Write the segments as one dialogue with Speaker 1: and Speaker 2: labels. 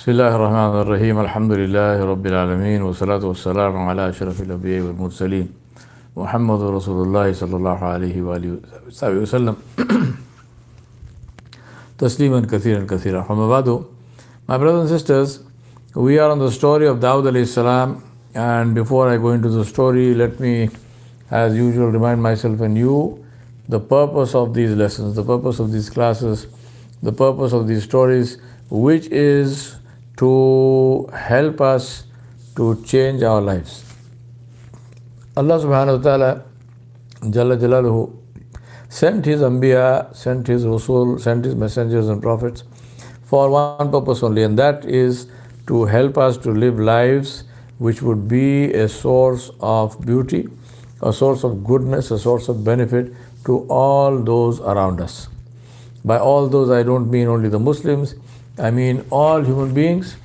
Speaker 1: بسم الله الرحمن الرحيم الحمد لله رب العالمين والصلاة والسلام على أشرف الأنبياء والمرسلين محمد رسول الله صلى الله عليه وآله وسلم تسليما كثيرا كثيرا. From Abadu, my brothers and sisters, we are on the story of Dawud alayhi salam, and before I go into the story, let me as usual remind myself and you the purpose of these lessons, the purpose of these classes, the purpose of these stories, which is to help us to change our lives. Allah subhanahu wa ta'ala Jalla Jalaluhu sent his Anbiya, sent his Rasul, sent his messengers and prophets for one purpose only, and that is to help us to live lives which would be a source of beauty, a source of goodness, a source of benefit to all those around us. By all those, I don't mean only the Muslims, I mean all human beings,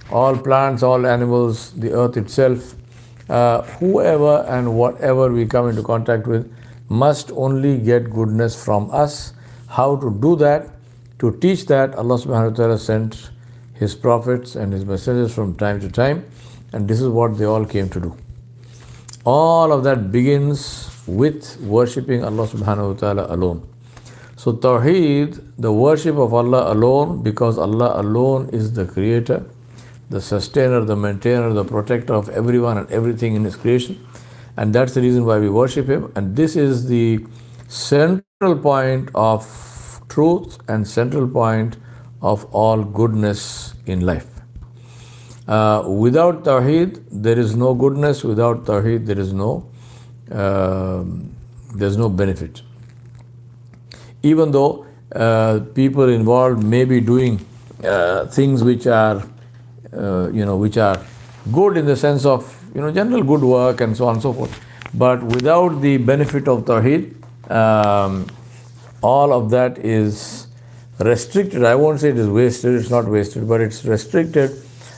Speaker 1: all plants, all animals, the earth itself, whoever and whatever we come into contact with must only get goodness from us. How to do that? To teach that, Allah subhanahu wa ta'ala sent his prophets and his messengers from time to time, and this is what they all came to do. All of that begins with worshipping Allah subhanahu wa ta'ala alone. So Tawheed, the worship of Allah alone, because Allah alone is the creator, the sustainer, the maintainer, the protector of everyone and everything in his creation. And that's the reason why we worship him. And this is the central point of truth and central point of all goodness in life. Without Tawheed, there is no goodness. Without Tawheed, there's no benefit. Even though people involved may be doing things which are, which are good in the sense of, general good work and so on and so forth. But without the benefit of Tawheed, all of that is restricted. I won't say it is wasted, it's not wasted, but it's restricted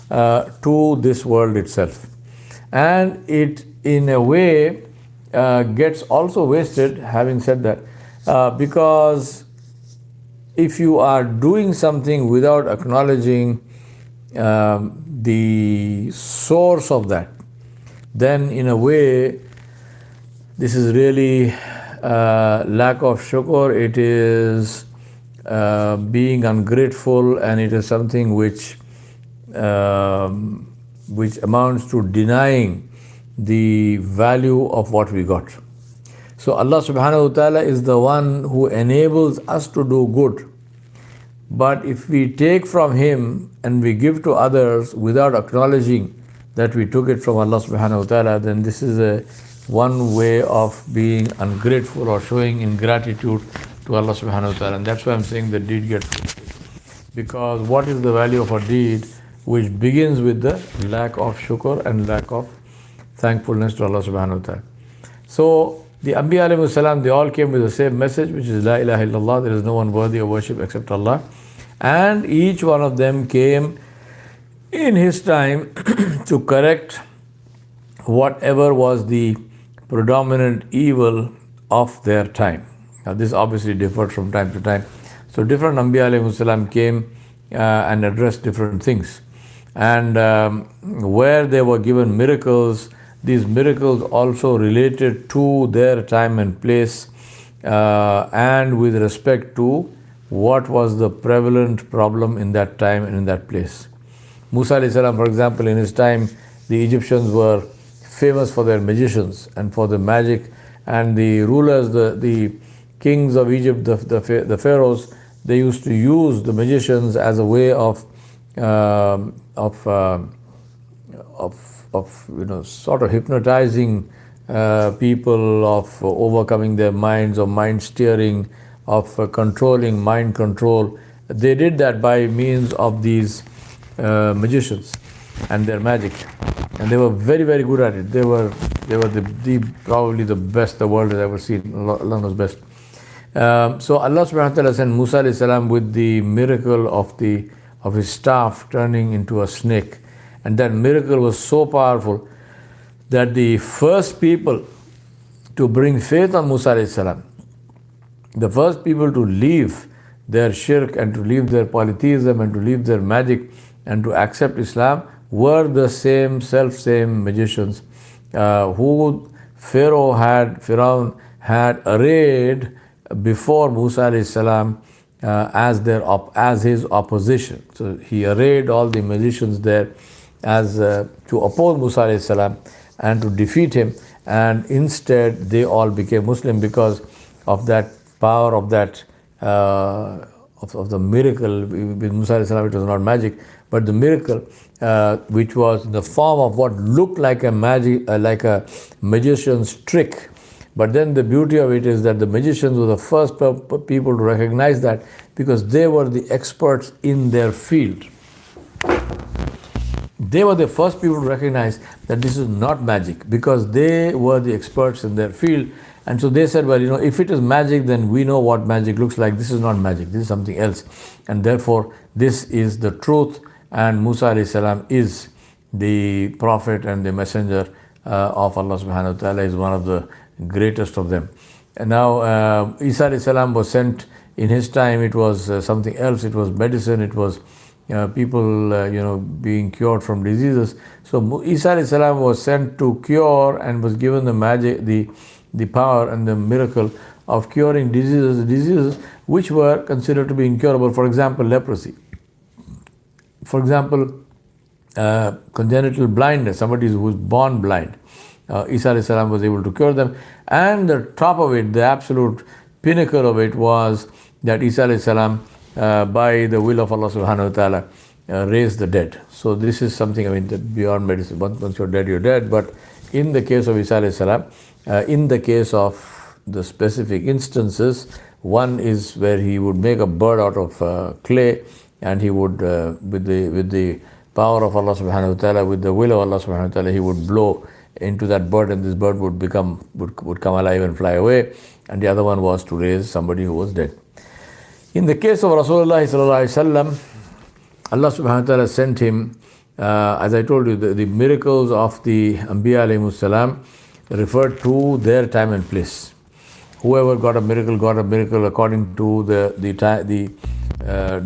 Speaker 1: to this world itself. And it, in a way, gets also wasted, having said that, because if you are doing something without acknowledging the source of that, then in a way this is really lack of shukr. It is being ungrateful, and it is something which amounts to denying the value of what we got. So Allah subhanahu wa ta'ala is the one who enables us to do good. But if we take from him and we give to others without acknowledging that we took it from Allah subhanahu wa ta'ala, then this is one way of being ungrateful or showing ingratitude to Allah subhanahu wa ta'ala. And that's why I'm saying the deed gets wasted. Because what is the value of a deed which begins with the lack of shukr and lack of thankfulness to Allah subhanahu wa ta'ala. So the Anbiya alayhi salam, they all came with the same message, which is La ilaha illallah, there is no one worthy of worship except Allah. And each one of them came in his time to correct whatever was the predominant evil of their time. Now this obviously differed from time to time. So different Anbiya alayhi salam came and addressed different things. And where they were given miracles, these miracles also related to their time and place, and with respect to what was the prevalent problem in that time and in that place. Musa alayhi salam, for example, in his time, the Egyptians were famous for their magicians and for the magic, and the rulers, the kings of Egypt, the pharaohs, they used to use the magicians as a way of sort of hypnotizing people, of overcoming their minds, of mind steering, of controlling, mind control. They did that by means of these magicians and their magic, and they were very, very good at it. They were probably the best the world has ever seen. Allah knows best. So Allah subhanahu wa ta'ala sent Musa alayhi salam with the miracle of his staff turning into a snake. And that miracle was so powerful that the first people to bring faith on Musa alayhi salam, the first people to leave their shirk and to leave their polytheism and to leave their magic and to accept Islam were the same magicians who Pharaoh had arrayed before Musa alayhi salam as his opposition. So he arrayed all the magicians there as to oppose Musa alayhi salam and to defeat him, and instead they all became Muslim because of that power of that of the miracle with Musa alayhi salam. It was not magic, but the miracle which was in the form of what looked like a magician's trick. But then the beauty of it is that the magicians were the first people to recognize that, because they were the experts in their field. They were the first people to recognize that this is not magic, because they were the experts in their field. And so they said, well, if it is magic, then we know what magic looks like. This is not magic. This is something else. And therefore, this is the truth. And Musa alayhi salam is the prophet and the messenger of Allah subhanahu wa ta'ala, is one of the greatest of them. And now Isa alayhi salam was sent. In his time it was something else. It was medicine. It was people being cured from diseases. So Isa alayhi salam was sent to cure and was given the magic, the power and the miracle of curing diseases which were considered to be incurable. For example, leprosy. For example, congenital blindness, somebody who is born blind. Isa alayhi salam was able to cure them. And the top of it, the absolute pinnacle of it, was that Isa alayhi salam, by the will of Allah subhanahu wa ta'ala, raised the dead. So this is something, beyond medicine. Once you're dead, you're dead. But in the case of Isa alayhi salam, in the case of the specific instances, one is where he would make a bird out of clay, and he would, with the power of Allah subhanahu wa ta'ala, with the will of Allah subhanahu wa ta'ala, he would blow into that bird, and this bird would come alive and fly away. And the other one was to raise somebody who was dead. In the case of Rasulullah sallallahu alaihi wasallam, Allah subhanahu wa ta'ala sent him, as I told you, the miracles of the Anbiya alayhimus salam referred to their time and place. Whoever got a miracle according to the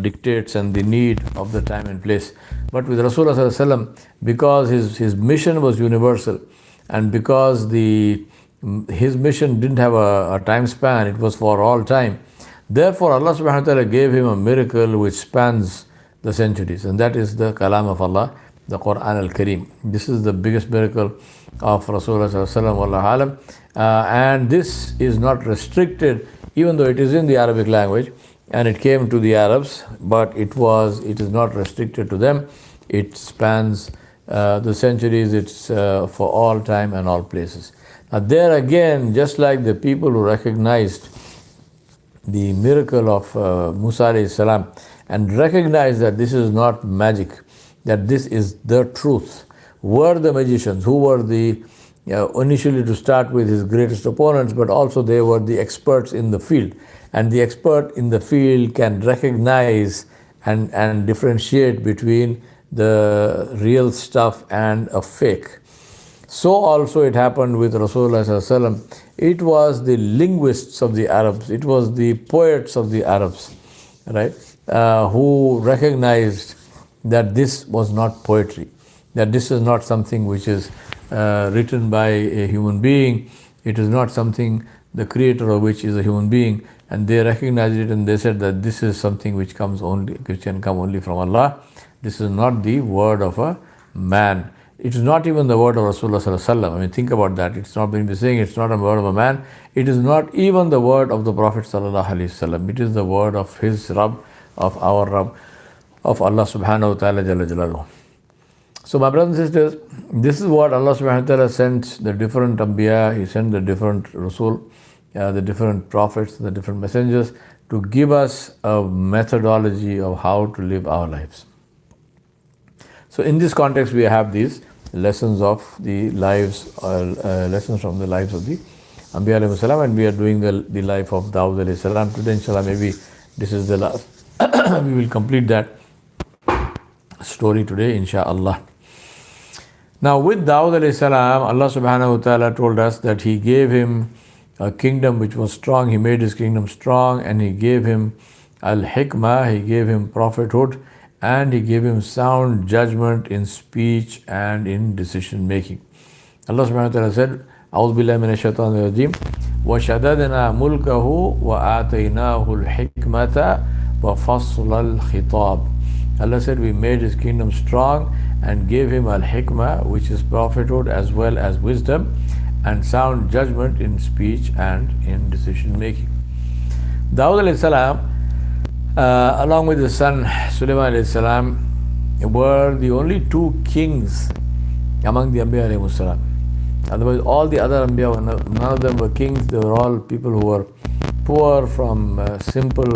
Speaker 1: dictates and the need of the time and place. But with Rasulullah sallallahu alaihi wasallam, because his mission was universal, and because his mission didn't have a time span, it was for all time. Therefore, Allah subhanahu wa ta'ala gave him a miracle which spans the centuries, and that is the Kalam of Allah, the Quran al-Kareem. This is the biggest miracle of Rasulullah sallallahu alaihi wasallam, and this is not restricted, even though it is in the Arabic language and it came to the Arabs, but it is not restricted to them. It spans the centuries. It's for all time and all places. Now there again, just like the people who recognized the miracle of Musa alayhi salam and recognized that this is not magic, that this is the truth, were the magicians who were the initially, to start with, his greatest opponents, but also they were the experts in the field. And the expert in the field can recognize and differentiate between the real stuff and a fake. So also it happened with Rasulullah sallallahu alaihi wasallam. It was the linguists of the Arabs, it was the poets of the Arabs, right, who recognized that this was not poetry, that this is not something which is written by a human being. It is not something the creator of which is a human being, and they recognized it, and they said that this is something which can come only from Allah. This is not the word of a man. It is not even the word of Rasulullah sallallahu alaihi wasallam. Think about that. It's not been saying it's not a word of a man. It is not even the word of the Prophet sallallahu alaihi wasallam. It is the word of his Rabb, of our Rabb, of Allah subhanahu wa ta'ala jalla jalaluhu. So my brothers and sisters, this is what Allah subhanahu wa ta'ala sent the different Anbiya, He sent the different Rasul, the different prophets, the different messengers, to give us a methodology of how to live our lives. So in this context, we have these lessons of the lives, lessons from the lives of the Anbiya alayhi salam, and we are doing the life of Dawud alayhi salam. Today, inshallah, maybe this is the last. We will complete that story today, inshallah. Now with Dawud alayhi salam, Allah subhanahu wa ta'ala told us that He gave him a kingdom which was strong. He made his kingdom strong, and He gave him al-hikmah, He gave him prophethood, and He gave him sound judgment in speech and in decision making. Allah subhanahu wa ta'ala said, أعوذ بالله من الشيطان الرجيم وشددنا ملكه وآتيناه الحكمة وفصل الخطاب. Allah said, we made His kingdom strong and gave him al-hikmah, which is prophethood, as well as wisdom and sound judgment in speech and in decision making. Dawud alayhi salam, along with his son Sulaiman alayhi salam, were the only two kings among the Anbiya alayhi salam. Otherwise, all the other Anbiya, none of them were kings. They were all people who were poor from simple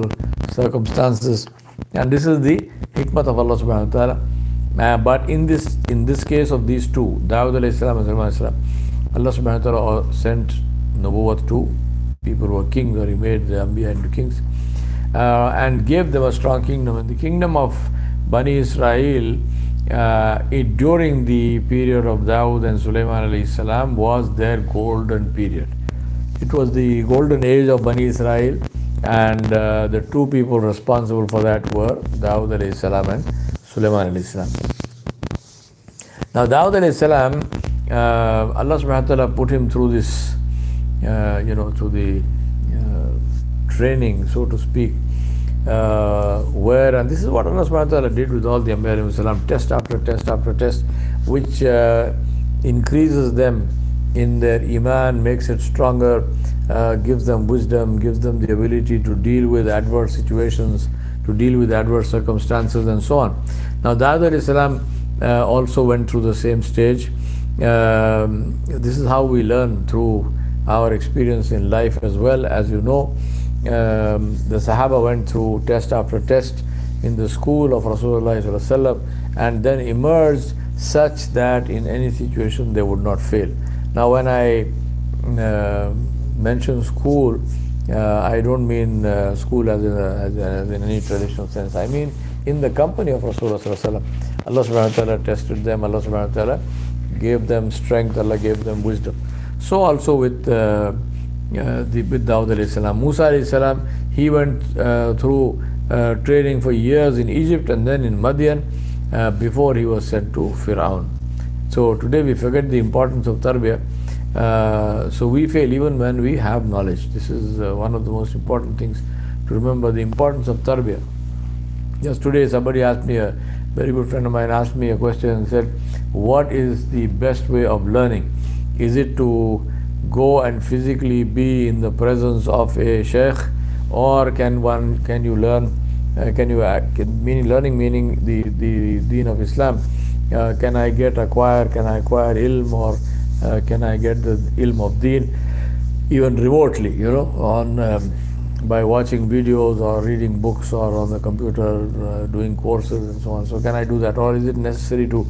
Speaker 1: circumstances. And this is the hikmat of Allah subhanahu wa ta'ala. But in this case of these two, Dawud alayhi salam and Sulaiman alayhi salam, Allah subhanahu wa ta'ala sent nubuwwat to people who were kings, or He made the Anbiya into kings, and gave them a strong kingdom. And the kingdom of Bani Israel during the period of Dawud and Sulaiman alayhi salam was their golden period. It was the golden age of Bani Israel, and the two people responsible for that were Dawud alayhi salam and Sulaiman alayhi salam. Now Dawud alayhi salam, Allah subhanahu wa ta'ala put him through this, through the training, so to speak, and this is what Allah subhanahu wa ta'ala did with all the Anbiya alayhi salam, test after test after test, which increases them in their iman, makes it stronger, gives them wisdom, gives them the ability to deal with adverse situations, to deal with adverse circumstances, and so on. Now Dawud alayhi salam also went through the same stage. This is how we learn, through our experience in life as well. As you know, the Sahaba went through test after test in the school of Rasulullah sallallahu alaihi wasallam, and then emerged such that in any situation they would not fail. Now when I mention school, I don't mean school as in any traditional sense. I mean in the company of Rasulullah sallallahu alaihi wasallam. Allah subhanahu wa ta'ala tested them, Allah subhanahu wa ta'ala gave them strength, Allah gave them wisdom. So also with Dawud alayhi salam. Musa alayhi salam, he went through training for years in Egypt and then in Madian before he was sent to Fir'aun. So today we forget the importance of tarbiyah. So we fail even when we have knowledge. This is one of the most important things to remember, the importance of tarbiyah. Just today somebody asked me, a very good friend of mine asked me a question and said, what is the best way of learning? Is it to go and physically be in the presence of a sheikh, or can you learn, learning meaning the deen of Islam? Can I acquire ilm, or can I get the ilm of deen even remotely, on by watching videos or reading books or on the computer, doing courses and so on? So can I do that, or is it necessary to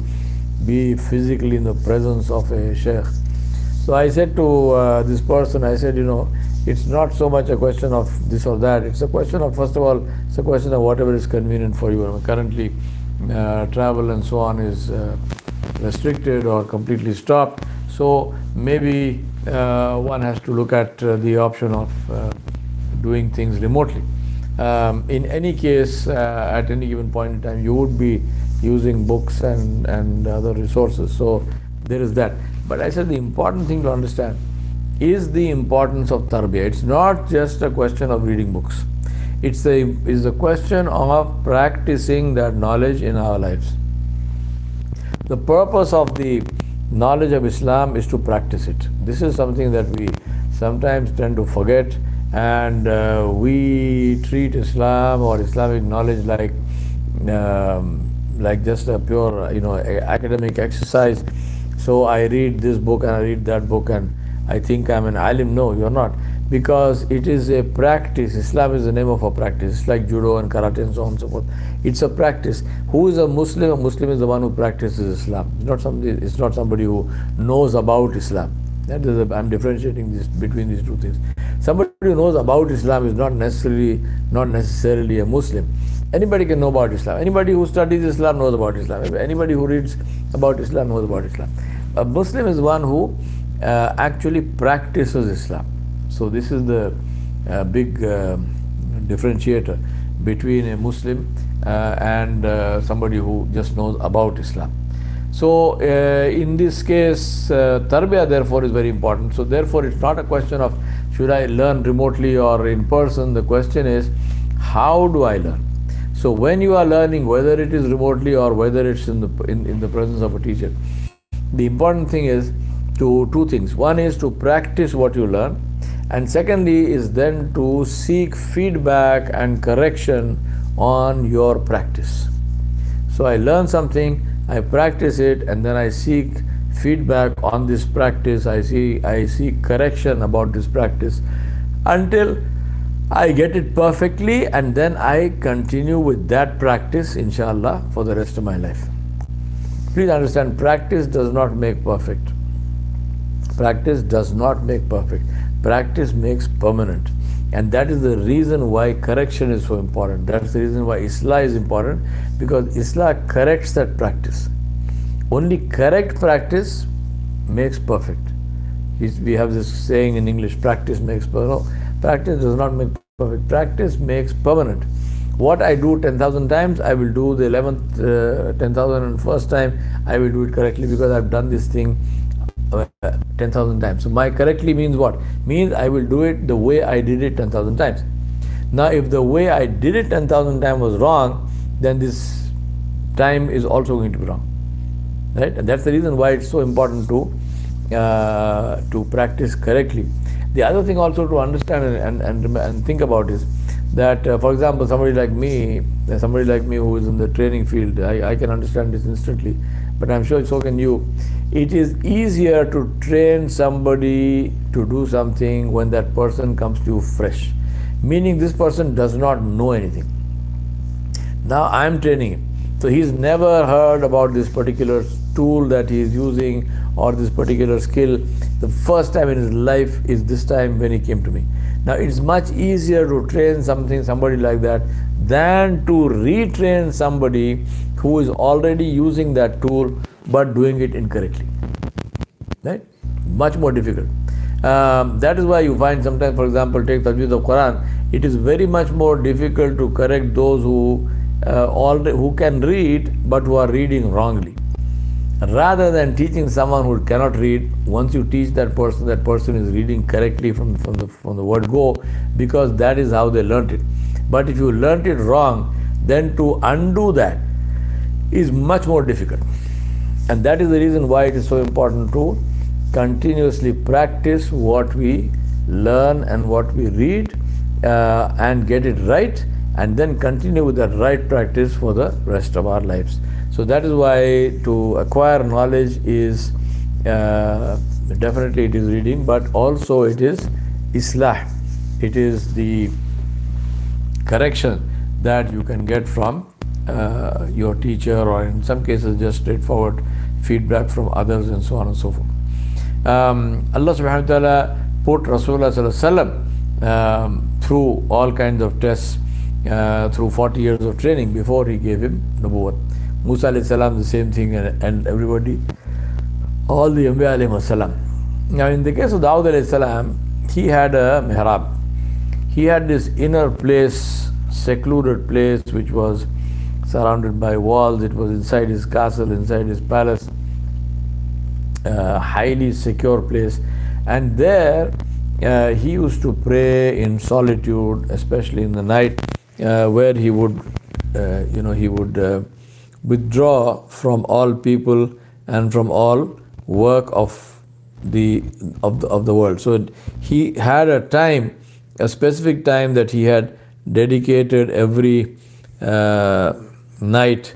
Speaker 1: be physically in the presence of a sheikh? So I said to this person, I said, it's not so much a question of this or that. It's a question of, first of all, it's a question of whatever is convenient for you. Currently, travel and so on is restricted or completely stopped. So maybe one has to look at the option of doing things remotely. In any case, at any given point in time, you would be using books and other resources. So there is that. But I said the important thing to understand is the importance of tarbiyah. It's not just a question of reading books. It's a question of practicing that knowledge in our lives. The purpose of the knowledge of Islam is to practice it. This is something that we sometimes tend to forget, and we treat Islam or Islamic knowledge like just a pure academic exercise. So I read this book and I read that book and I think I'm an alim. No, you're not, because it is a practice. Islam is the name of a practice. It's like judo and karate and so on and so forth. It's a practice. Who is a Muslim? A Muslim is the one who practices Islam. It's not somebody who knows about Islam. I'm differentiating between these two things. Somebody who knows about Islam is not necessarily a Muslim. Anybody can know about Islam. Anybody who studies Islam knows about Islam. Anybody who reads about Islam knows about Islam. A Muslim is one who actually practices Islam. So this is the big differentiator between a Muslim and somebody who just knows about Islam. So in this case, tarbiyah therefore is very important. So therefore it's not a question of should I learn remotely or in person. The question is, how do I learn? So when you are learning, whether it is remotely or whether it's in the presence of a teacher, the important thing is two things. One is to practice what you learn, and secondly is then to seek feedback and correction on your practice. So I learn something, I practice it, and then I seek feedback on this practice. I seek correction about this practice until I get it perfectly, and then I continue with that practice, inshallah, for the rest of my life. Please understand, practice does not make perfect. Practice does not make perfect. Practice makes permanent. And that is the reason why correction is so important. That's the reason why Islah is important, because Islah corrects that practice. Only correct practice makes perfect. We have this saying in English, practice makes perfect. No, practice does not make perfect. Practice makes permanent. What I do 10,000 times, I will do the 11th 10,001st time, I will do it correctly because I've done this thing 10,000 times. So my correctly means what? Means I will do it the way I did it 10,000 times. Now if the way I did it 10,000 times was wrong, then this time is also going to be wrong. Right? And that's the reason why it's so important to practice correctly. The other thing also to understand and think about is that, for example, somebody like me who is in the training field, I can understand this instantly, but I'm sure so can you. It is easier to train somebody to do something when that person comes to you fresh, meaning this person does not know anything. Now I'm training him, so he's never heard about this particular tool that he is using or this particular skill. The first time in his life is this time when he came to me. Now it's much easier to train somebody like that than to retrain somebody who is already using that tool but doing it incorrectly. Right? Much more difficult. That is why you find sometimes, for example, take Tajweed of Quran, it is very much more difficult to correct those who can read but who are reading wrongly. Rather than teaching someone who cannot read, once you teach that person is reading correctly from the word go, because that is how they learnt it. But if you learnt it wrong, then to undo that is much more difficult. And that is the reason why it is so important to continuously practice what we learn and what we read and get it right, and then continue with that right practice for the rest of our lives. So that is why to acquire knowledge is definitely it is reading, but also it is Islah. It is the correction that you can get from your teacher, or in some cases just straightforward feedback from others, and so on and so forth. Allah subhanahu wa ta'ala put Rasulullah sallallahu alaihi wasallam through all kinds of tests, through 40 years of training before he gave him nubuwwat. Musa alayhi salam, the same thing, and everybody, all the Anbiya alayhi salam. Now in the case of Dawud alayhi salam, he had a mihrab. He had this inner place, secluded place, which was surrounded by walls. It was inside his castle, inside his palace, highly secure place. And there he used to pray in solitude, especially in the night, where he would withdraw from all people and from all work of the world. So he had a time, a specific time that he had dedicated every night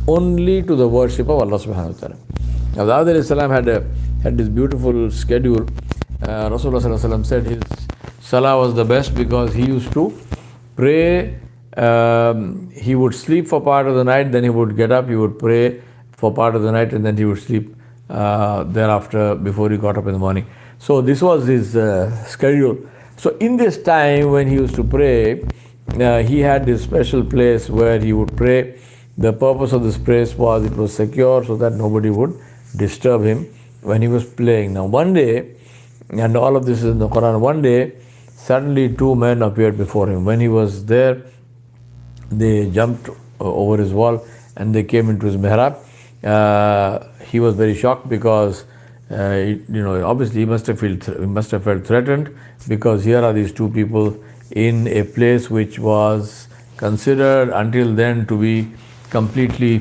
Speaker 1: only to the worship of Allah subhanahu wa ta'ala. Now Dawud alayhi salam had this beautiful schedule. Rasulullah sallallahu alaihi wasallam said his salah was the best because he used to pray. He would sleep for part of the night, then he would get up, he would pray for part of the night, and then he would sleep thereafter before he got up in the morning. So this was his schedule. So in this time when he used to pray, he had this special place where he would pray. The purpose of this place was it was secure so that nobody would disturb him when he was playing. Now one day, and all of this is in the Quran, one day suddenly two men appeared before him. When he was there They jumped over his wall and they came into his mihrab. He was very shocked because, obviously he must have felt threatened, because here are these two people in a place which was considered until then to be completely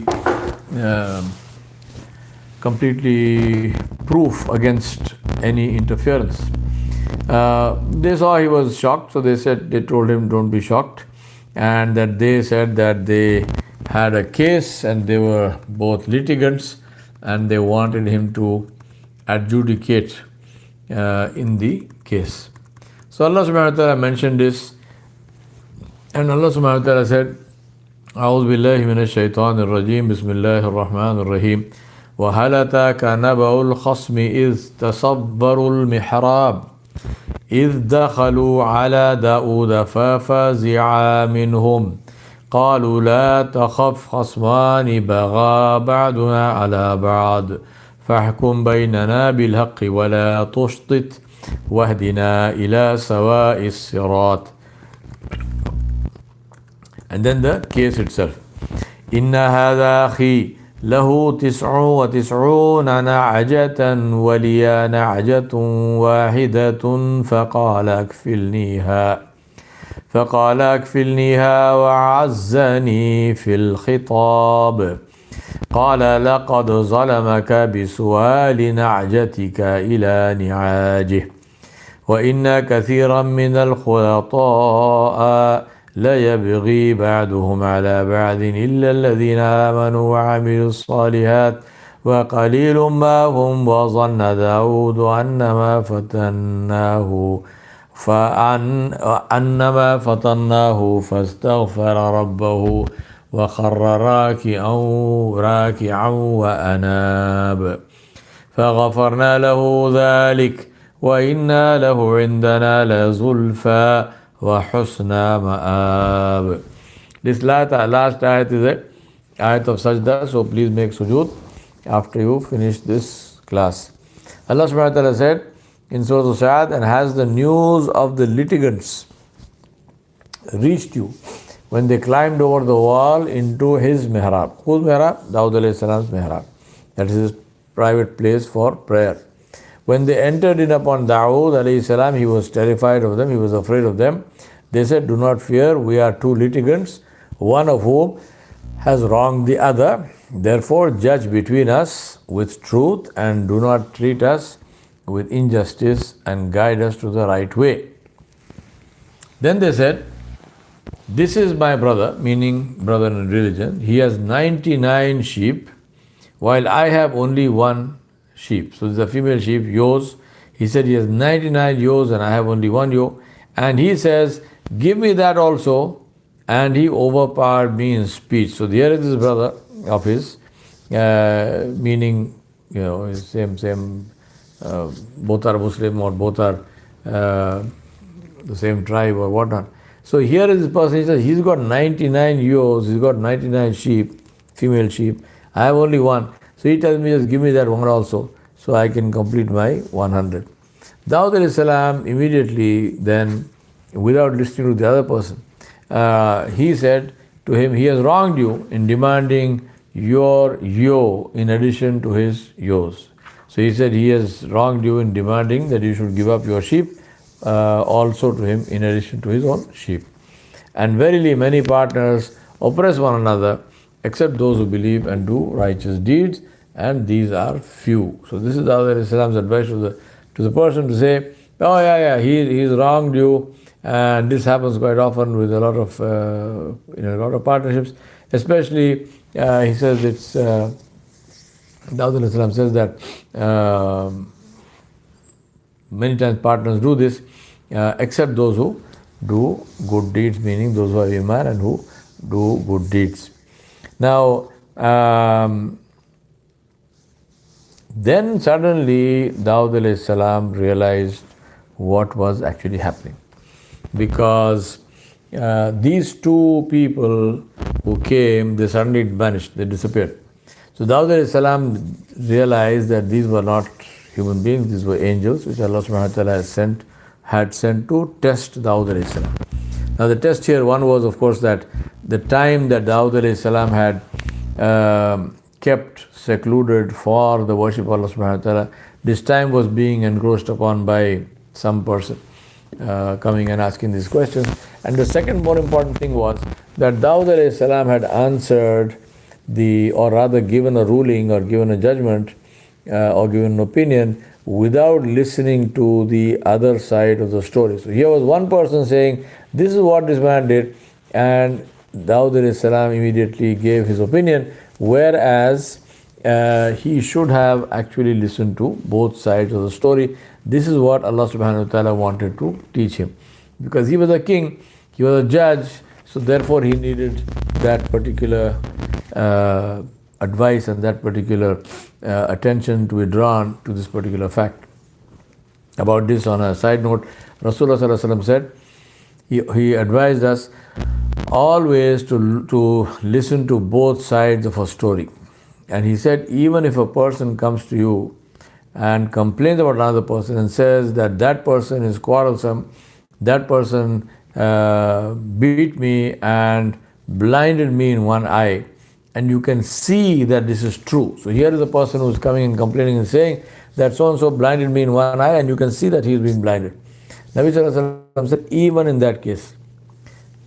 Speaker 1: proof against any interference. They saw he was shocked, so they told him, don't be shocked, and that they said that they had a case and they were both litigants and they wanted him to adjudicate in the case. So Allah subhanahu wa ta'ala mentioned this, and Allah subhanahu wa ta'ala said, أعوذ بالله من الشيطان الرجيم بسم الله الرحمن الرحيم وهل أتاك نبأ الخصم إذ تصوروا المحراب إذ دخلوا على داود ففزع منهم قالوا لا تخف خصمان بغى بعضنا على بعض فاحكم بيننا بالحق ولا تشطط واهدنا إلى سواء الصراط. And then the case itself. إن هذا أخي له 99 نعجة ولي نعجة واحدة فقال أكفلنيها وعزني في الخطاب قال لقد ظلمك بسؤال نعجتك إلى نعاجه وإن كثيرا من الخلطاء لا يبغي بعضهم على بعض إلا الذين آمنوا وعملوا الصالحات وقليل ما هم وظن داود أنما فتناه فاستغفر ربه وخر راكعا وأناب فغفرنا له ذلك وإنا له عندنا لزلفى وحسن مآب. This last ayat is a ayat of sajda, so please make sujood after you finish this class. Allah subhanahu wa ta'ala said in Surah Al-Sa'ad, and has the news of the litigants reached you when they climbed over the wall into his mihrab. Whose mihrab? Dawud alayhi salam's mihrab. That is his private place for prayer. When they entered in upon Dawud alayhi salam, he was terrified of them, he was afraid of them. They said, do not fear, we are two litigants, one of whom has wronged the other. Therefore, judge between us with truth and do not treat us with injustice and guide us to the right way. Then they said, this is my brother, meaning brother in religion. He has 99 sheep, while I have only one sheep. So this is a female sheep, ewes. He said he has 99 ewes and I have only one ewe. And he says, give me that also. And he overpowered me in speech. So here is this brother of his, meaning, same, both are Muslim or both are the same tribe or whatnot. So here is this person, he says, he's got 99 ewes, he's got 99 sheep, female sheep. I have only one. So he tells me, just give me that one also, so I can complete my 100. Dawud alayhi salam immediately then, without listening to the other person, he said to him, he has wronged you in demanding your ewe in addition to his ewes. So he said he has wronged you in demanding that you should give up your sheep also to him in addition to his own sheep. And verily many partners oppress one another except those who believe and do righteous deeds, and these are few. So this is Dawud alayhi salam's advice to the person to say, oh yeah, he's wronged you, and this happens quite often with a lot of partnerships. Especially he says it's Dawud alayhi salam says that many times partners do this, except those who do good deeds, meaning those who have iman and who do good deeds. Now, then suddenly Dawud alayhi salam realized what was actually happening, because these two people who came, they suddenly vanished, they disappeared. So Dawud alayhi salam realized that these were not human beings, these were angels which Allah subhanahu wa ta'ala had sent to test Dawud alayhi salam. Now the test here, one was of course that the time that Dawud alayhi salam had kept secluded for the worship of Allah subhanahu wa ta'ala, this time was being engrossed upon by some person coming and asking these questions. And the second more important thing was that Dawud alayhi salam had answered or rather given a ruling or given a judgment or given an opinion without listening to the other side of the story. So here was one person saying, this is what this man did, and Dawud alayhi salam immediately gave his opinion, whereas he should have actually listened to both sides of the story. This is what Allah subhanahu wa ta'ala wanted to teach him. Because he was a king, he was a judge, so therefore he needed that particular advice and that particular attention to be drawn to this particular fact. About this, on a side note, Rasulullah sallallahu alaihi wasallam said, he advised us always to listen to both sides of a story. And he said, even if a person comes to you and complains about another person and says that that person is quarrelsome, that person beat me and blinded me in one eye, and you can see that this is true. So here is a person who is coming and complaining and saying that so-and-so blinded me in one eye, and you can see that he is being blinded. Nabi sallallahu alaihi wasallam said, even in that case,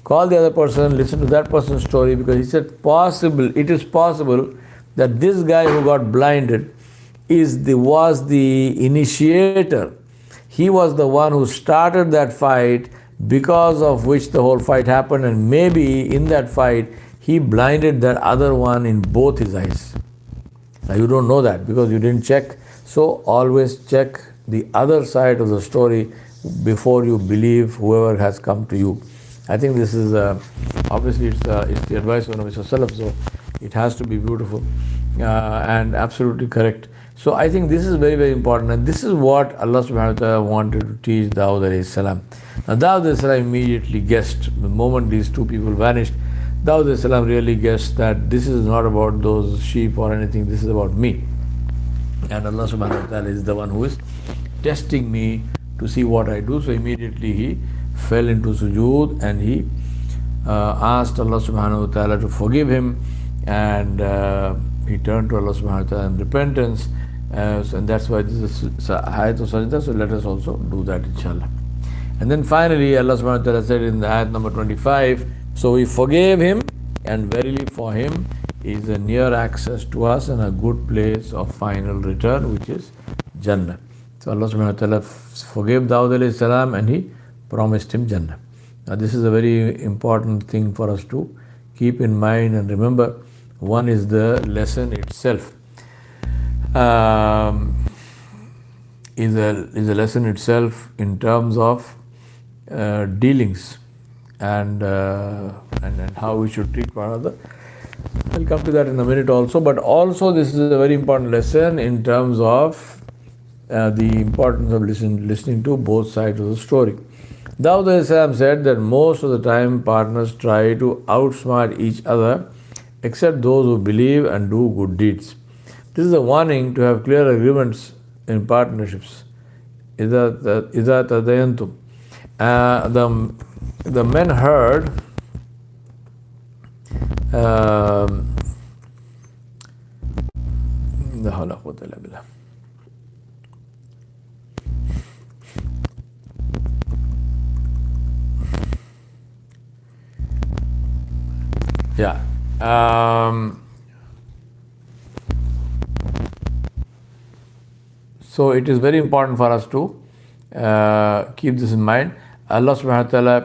Speaker 1: call the other person, listen to that person's story, because he said it is possible that this guy who got blinded was the initiator. He was the one who started that fight, because of which the whole fight happened, and maybe in that fight he blinded that other one in both his eyes. Now you don't know that because you didn't check. So always check the other side of the story before you believe whoever has come to you. I think this is obviously it's the advice of Nabi sallallahu alaihi wasallam, so it has to be beautiful and absolutely correct. So I think this is very, very important, and this is what Allah subhanahu wa ta'ala wanted to teach Dawud alayhi salam. Now Dawud alayhi salam immediately guessed, the moment these two people vanished, Dawud alayhi salam really guessed that this is not about those sheep or anything, this is about me. And Allah subhanahu wa ta'ala is the one who is testing me to see what I do. So immediately he fell into sujood and he asked Allah subhanahu wa ta'ala to forgive him, and he turned to Allah subhanahu wa ta'ala in repentance, and that's why this is ayat of sajda. So let us also do that, inshallah. And then finally Allah subhanahu wa ta'ala said in the ayat number 25, so we forgave him, and verily for him is a near access to us and a good place of final return, which is Jannah. So Allah subhanahu wa ta'ala forgave Dawud alayhi salam, and he promised him Jannah. Now this is a very important thing for us to keep in mind and remember. One is the lesson itself. Is a lesson itself in terms of dealings and how we should treat one another. I'll come to that in a minute also. But also this is a very important lesson in terms of the importance of listening to both sides of the story. Dawud alayhi salam said that most of the time partners try to outsmart each other, except those who believe and do good deeds. This is a warning to have clear agreements in partnerships. إِذَا تَدَيَنْتُمْ. The men heard so it is very important for us to keep this in mind. Allah subhanahu wa ta'ala,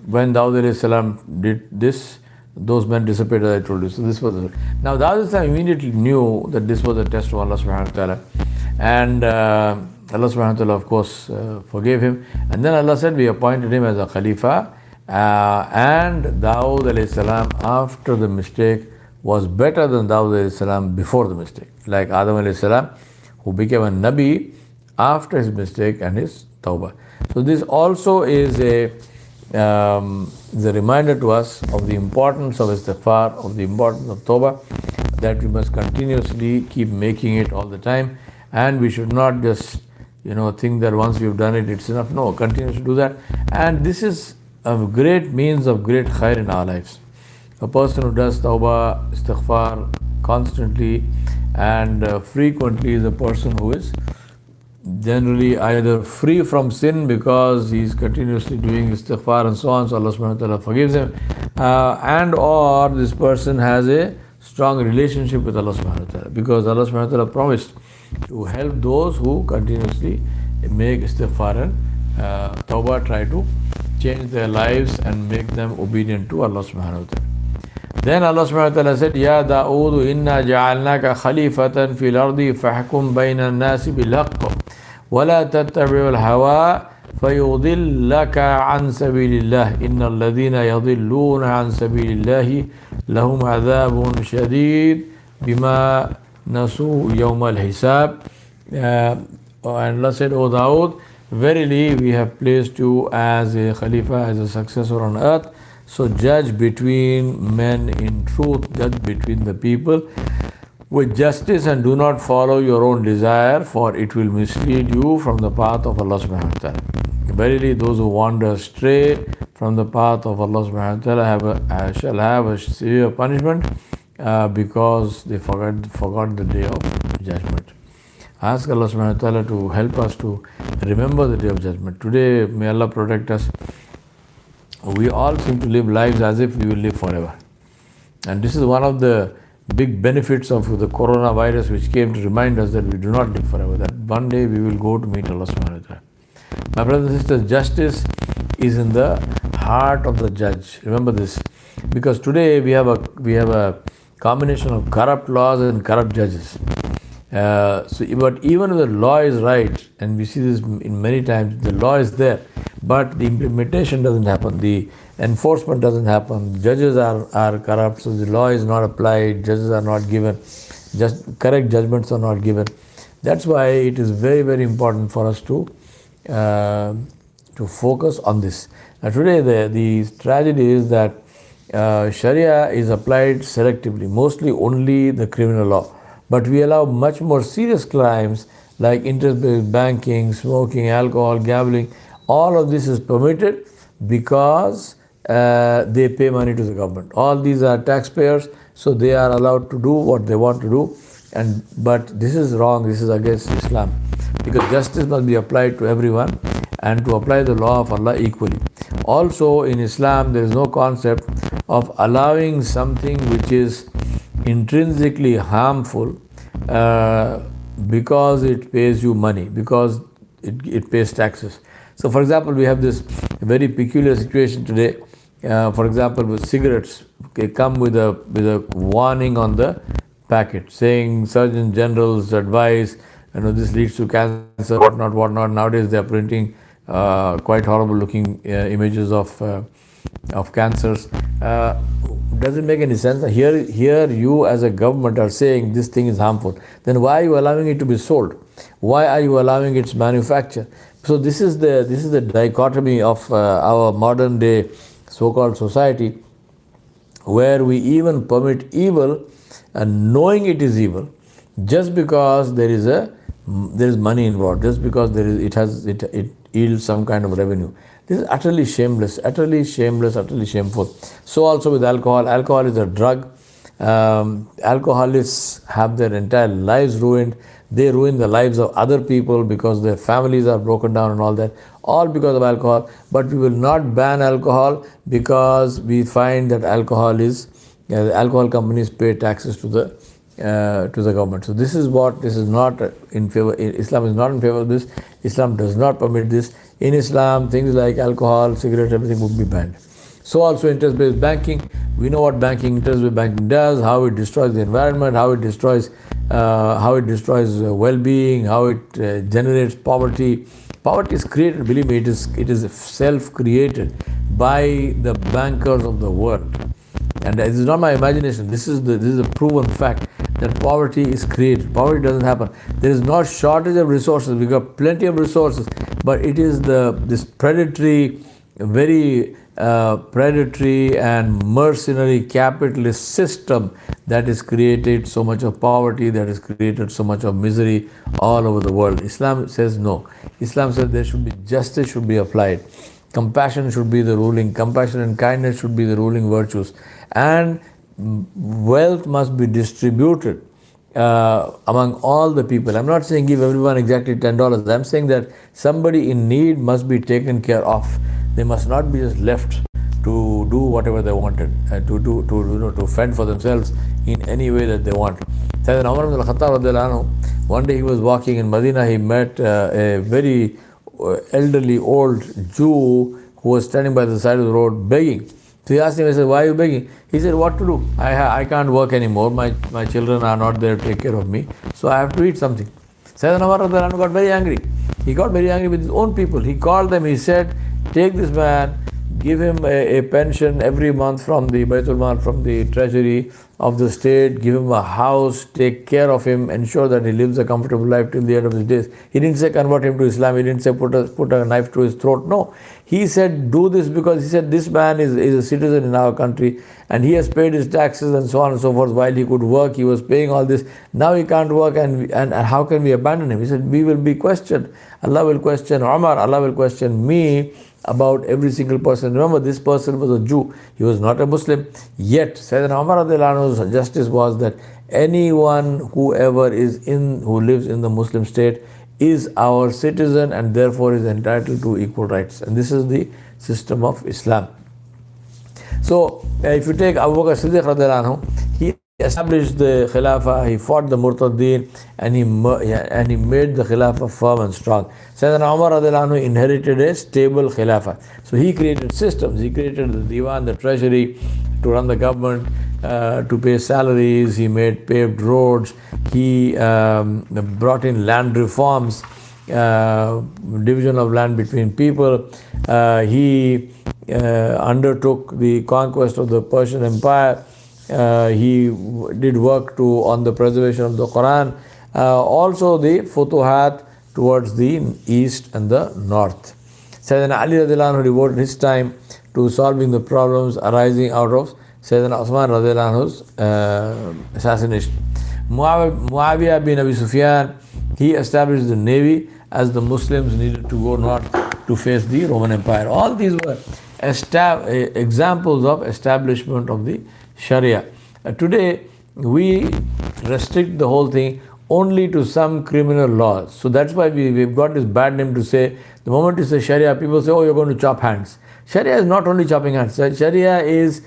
Speaker 1: when Dawud alayhi salam did this, those men disappeared, as I told you. So this was it. Now Dawud alayhi salam immediately knew that this was a test of Allah subhanahu wa ta'ala, and Allah subhanahu wa ta'ala of course forgave him, and then Allah said we appointed him as a Khalifa, and Dawud alayhi salam after the mistake was better than Dawud alayhi salam before the mistake, like Adam alayhi salam, who became a Nabi after his mistake and his tawbah. So this also is a reminder to us of the importance of istighfar, of the importance of tawbah, that we must continuously keep making it all the time, and we should not just think that once we've done it, it's enough. No, continue to do that. And this is a great means of great khair in our lives. A person who does tawbah, istighfar constantly and frequently is a person who is generally either free from sin because he is continuously doing istighfar and so on, so Allah subhanahu wa ta'ala forgives him, and or this person has a strong relationship with Allah subhanahu wa ta'ala, because Allah subhanahu wa ta'ala promised to help those who continuously make istighfar and tawbah, try to change their lives and make them obedient to Allah subhanahu wa ta'ala. Then Allah subhanahu wa ta'ala said, Ya Dawood, inna ja'alnaka khalifatan fil ardi fahkum bayna an-nasi bil haqq ولا تتبع الهوى فيضلك عن سبيل الله إن الذين يضلون عن سبيل الله لهم عذاب شديد بما نسوا يوم الحساب. And Allah said, O Dawood, verily we have placed you as a Khalifa, as a successor on earth. So judge between men in truth, judge between the people with justice, and do not follow your own desire, for it will mislead you from the path of Allah subhanahu wa ta'ala. Verily those who wander astray from the path of Allah subhanahu wa ta'ala shall have a severe punishment because they forgot the day of judgment. Ask Allah subhanahu wa ta'ala to help us to remember the day of judgment. Today, may Allah protect us. We all seem to live lives as if we will live forever. And this is one of the big benefits of the coronavirus, which came to remind us that we do not live forever, that one day we will go to meet Allah subhanahu wa ta'ala. My brothers and sisters, justice is in the heart of the judge. Remember this, because today we have a combination of corrupt laws and corrupt judges. But even if the law is right, and we see this in many times, the law is there, but the implementation doesn't happen, the enforcement doesn't happen, judges are corrupt, so the law is not applied, judges are not given, just correct judgments are not given. That's why it is very, very important for us to focus on this. Now today the tragedy is that Sharia is applied selectively, mostly only the criminal law. But we allow much more serious crimes like interest-based banking, smoking, alcohol, gambling. All of this is permitted because they pay money to the government. All these are taxpayers, so they are allowed to do what they want to do. But this is wrong, this is against Islam. Because justice must be applied to everyone and to apply the law of Allah equally. Also in Islam, there is no concept of allowing something which is intrinsically harmful because it pays you money, because it pays taxes. So for example, we have this very peculiar situation today. For example, with cigarettes, they come with a warning on the packet saying Surgeon General's advice, this leads to cancer, whatnot. Nowadays they are printing quite horrible looking images of cancers. Doesn't make any sense. Here you as a government are saying this thing is harmful. Then why are you allowing it to be sold? Why are you allowing its manufacture? So this is the dichotomy of our modern day so-called society, where we even permit evil and knowing it is evil just because there is money involved, just because it yields some kind of revenue. This is utterly shameless, utterly shameful. So also with alcohol. Alcohol is a drug. Alcoholics have their entire lives ruined. They ruin the lives of other people because their families are broken down and all that, all because of alcohol. But we will not ban alcohol because we find that alcohol companies pay taxes to the government. So this is not in favor. Islam is not in favor of this. Islam does not permit this. In Islam, things like alcohol, cigarettes, everything would be banned. So also interest-based banking. We know what interest-based banking does, how it destroys the environment, how it destroys well-being, how it generates poverty. Poverty is created, believe me, it is self-created by the bankers of the world. And this is not my imagination. This is a proven fact that poverty is created. Poverty doesn't happen. There is no shortage of resources. We got plenty of resources, but it is this predatory, very predatory and mercenary capitalist system that has created so much of poverty, that has created so much of misery all over the world. Islam says no. Islam says justice should be applied. Compassion should be the ruling. Compassion and kindness should be the ruling virtues. And wealth must be distributed among all the people. I'm not saying give everyone exactly $10. I'm saying that somebody in need must be taken care of. They must not be just left to do whatever they wanted, to fend for themselves in any way that they want. Sayyidina Umar ibn al-Khattab, one day he was walking in Medina. He met a very elderly old Jew who was standing by the side of the road begging. So he asked him, he said, why are you begging? He said, what to do? I can't work anymore. My children are not there to take care of me. So I have to eat something. Sayyidina Umar got very angry. He got very angry with his own people. He called them. He said, take this man, give him a pension every month from the Baitul Mal, from the treasury of the state, give him a house, take care of him, ensure that he lives a comfortable life till the end of his days. He didn't say convert him to Islam. He didn't say put a knife to his throat. No. He said do this because he said this man is a citizen in our country and he has paid his taxes and so on and so forth. While he could work, he was paying all this. Now he can't work and how can we abandon him? He said we will be questioned. Allah will question Umar. Allah will question me about every single person. Remember, this person was a Jew. He was not a Muslim. Yet, Sayyidina Umar justice was that anyone who lives in the Muslim state is our citizen and therefore is entitled to equal rights. And this is the system of Islam. So, if you take Abu Bakr Siddiq, he established the Khilafah, he fought the Murtadeen, and he made the Khilafah firm and strong. Sayyidina Umar inherited a stable Khilafah. So he created systems. He created the Diwan, the treasury, to run the government, to pay salaries. He made paved roads. He brought in land reforms, division of land between people. He undertook the conquest of the Persian Empire. He did work on the preservation of the Quran, also the futuhat towards the east and the north. Sayyidina Ali radiallahu anhu devoted his time to solving the problems arising out of Sayyidina Osman radiallahu anhu's assassination. Muawiyah bin Abi Sufyan, he established the navy as the Muslims needed to go north to face the Roman Empire. All these were examples of establishment of the Sharia. Today, we restrict the whole thing only to some criminal laws. So that's why we've got this bad name to say, the moment you say Sharia, people say, oh, you're going to chop hands. Sharia is not only chopping hands. Sharia is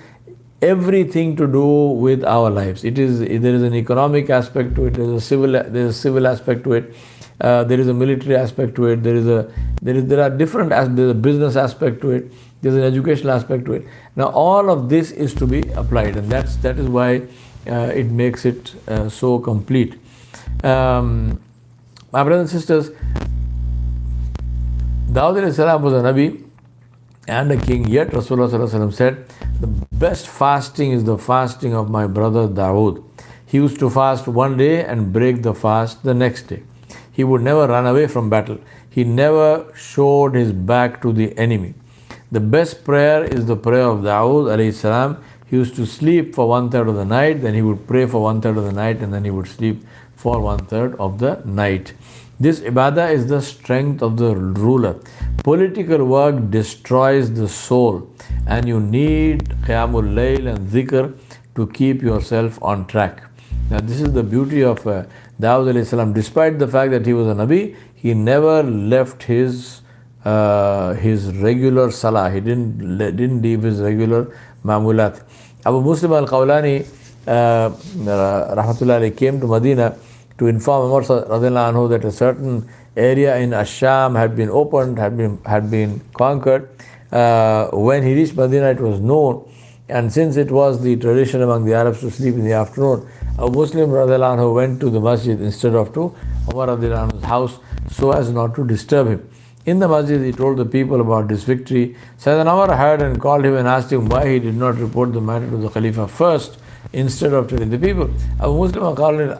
Speaker 1: everything to do with our lives. There is an economic aspect to it, there's a civil aspect to it, there is a military aspect to it, there are different aspects, there's a business aspect to it, there's an educational aspect to it. Now all of this is to be applied, and that is why it makes it so complete. My brothers and sisters, Dawud alayhi salam was a Nabi and a king, yet Rasulullah said, the best fasting is the fasting of my brother Dawud. He used to fast one day and break the fast the next day. He would never run away from battle. He never showed his back to the enemy. The best prayer is the prayer of Dawud alayhi salam. He used to sleep for 1/3 of the night, then he would pray for 1/3 of the night, and then he would sleep for 1/3 of the night. This ibadah is the strength of the ruler. Political work destroys the soul, and you need Qiyamul Layl and Dhikr to keep yourself on track. Now this is the beauty of Dawud alayhi salam. Despite the fact that he was a Nabi, he never left his regular salah. He didn't leave his regular mamulat. Abu Muslim al-Qawlani rahmatullah alayhi came to Medina to inform Umar radiallahu anhu that a certain area in Asham had been opened, had been conquered. When he reached Medina, it was known, and since it was the tradition among the Arabs to sleep in the afternoon, a Muslim radiallahu anhu went to the masjid instead of to Umar radiallahu anhu's house so as not to disturb him. In the masjid, he told the people about this victory. Sayyidina Umar heard and called him and asked him why he did not report the matter to the Khalifa first instead of telling the people. Abu Muslim al-Qawlani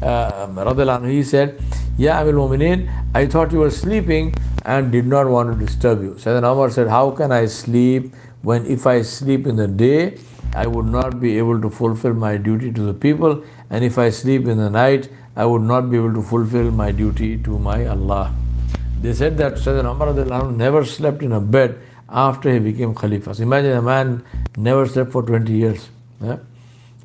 Speaker 1: radhiyallahu anhu, he said, Ya Amir al-Mu'mineen, I thought you were sleeping and did not want to disturb you. Sayyidina Umar said, how can I sleep when if I sleep in the day, I would not be able to fulfill my duty to the people, and if I sleep in the night, I would not be able to fulfill my duty to my Allah. They said that Sayyidina Umar radiallahu anhu never slept in a bed after he became Khalifa. So imagine a man never slept for 20 years. Yeah?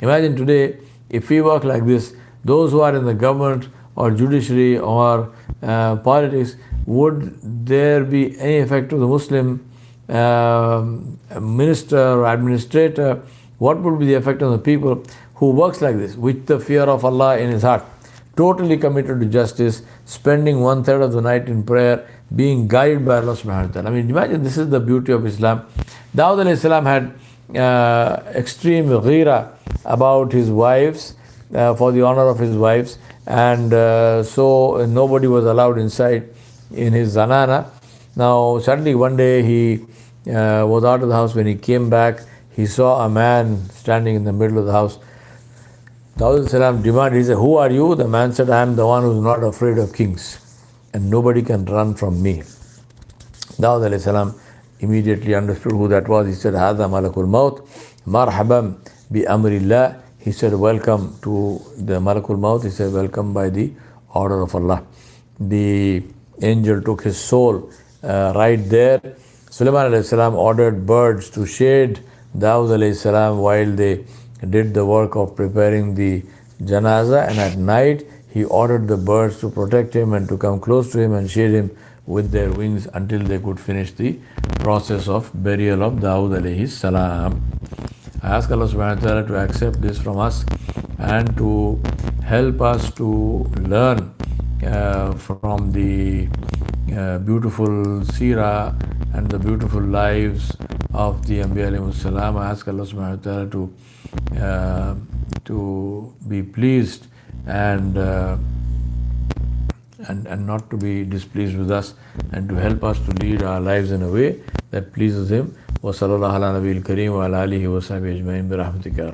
Speaker 1: Imagine today, if we work like this, those who are in the government or judiciary or politics, would there be any effect to the Muslim minister or administrator? What would be the effect on the people who works like this, with the fear of Allah in his heart, totally committed to justice, spending 1/3 of the night in prayer, being guided by Allah subhanahu wa ta'ala? I mean, imagine, this is the beauty of Islam. Dawud alayhi salam had extreme ghira about his wives, for the honor of his wives, and so nobody was allowed inside in his zanana. Now suddenly one day he was out of the house. When he came back, he saw a man standing in the middle of the house. Dawud salam demanded, he said, "Who are you?" The man said, "I am the one who is not afraid of kings, and nobody can run from me." Dawud alayhi salam immediately understood who that was. He said, "Hadha malakul maut, marhaban bi amrillah." He said, "Welcome to the malakul maut." He said, "Welcome by the order of Allah." The angel took his soul right there. Sulaiman alayhi salam ordered birds to shade Dawud alayhi salam while they did the work of preparing the janaza, and at night he ordered the birds to protect him and to come close to him and shade him with their wings until they could finish the process of burial of Dawud alayhi salam. I ask Allah subhanahu wa ta'ala to accept this from us and to help us to learn from the beautiful seerah and the beautiful lives of the Anbiya alayhimus salam. I ask Allah subhanahu wa ta'ala to be pleased and not to be displeased with us, and to help us to lead our lives in a way that pleases Him. Wa sallallahu ala nabiyil kareem wa ala alihi wa sahbihi ajma'in bi rahmatika.